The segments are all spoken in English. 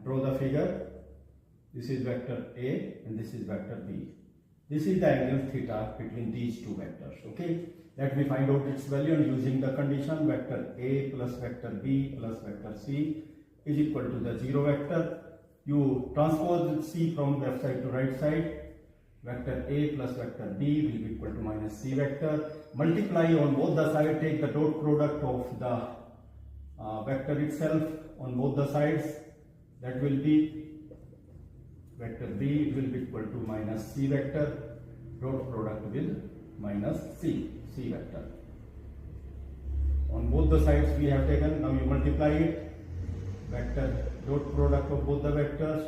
draw the figure. This is vector A and this is vector B. This is the angle theta between these two vectors. Okay, let me find out its value, and using the condition vector A plus vector B plus vector C is equal to the 0 vector. You transpose C from left side to right side. Vector A plus vector B will be equal to minus C vector. Multiply on both the sides, take the dot product of the vector itself on both the sides. That will be vector B will be equal to minus C vector. Dot product with minus C vector. On both the sides we have taken. Now you multiply it. Vector dot product of both the vectors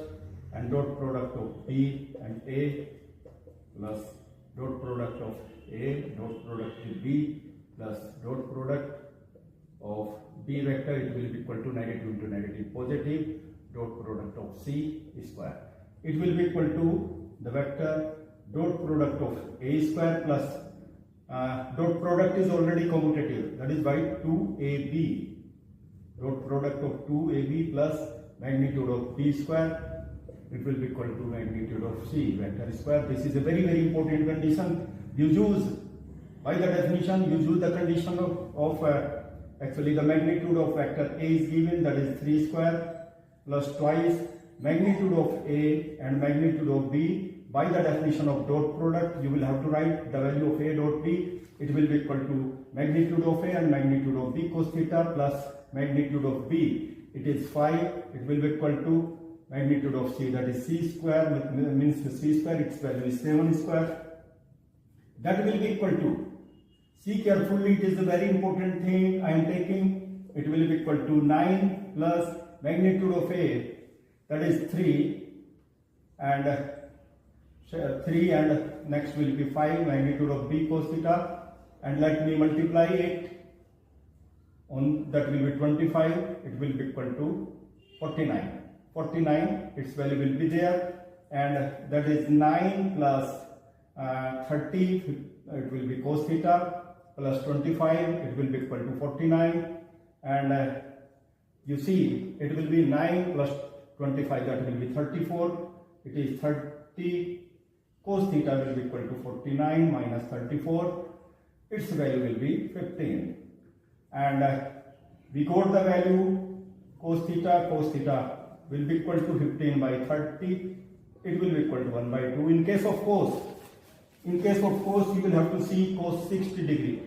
and dot product of B and A plus dot product of A dot product with B plus dot product of B vector, it will be equal to negative into negative positive, dot product of C square. It will be equal to the vector dot product of A square plus dot product is already commutative, that is by 2AB. Dot product of 2AB plus magnitude of B square, it will be equal to magnitude of C vector square. This is a very important condition. You use, by the definition, you use the condition of actually the magnitude of vector A is given, that is 3 square plus twice magnitude of A and magnitude of B. By the definition of dot product, you will have to write the value of A dot B. It will be equal to magnitude of A and magnitude of B cos theta plus magnitude of B. It is 5. It will be equal to magnitude of C, that is C square, means C square, its value is 7 square. That will be equal to, see carefully, it is a very important thing I am taking. It will be equal to 9 plus magnitude of A, that is 3 and 3 and next will be 5 magnitude of B cos theta, and let me multiply it on, that will be 25. It will be equal to 49. 49, its value will be there, and that is 9 plus 30, it will be cos theta plus 25, it will be equal to 49, and you see it will be 9 plus 25, that will be 34. It is 30 cos theta will be equal to 49 minus 34, its value will be 15, and we got the value cos theta will be equal to 15 by 30, it will be equal to 1 by 2. In case of cos, you will have to see cos 60 degree.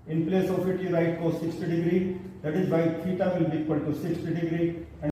In place of it you write cos 60 degree, that is by theta will be equal to 60 degree. And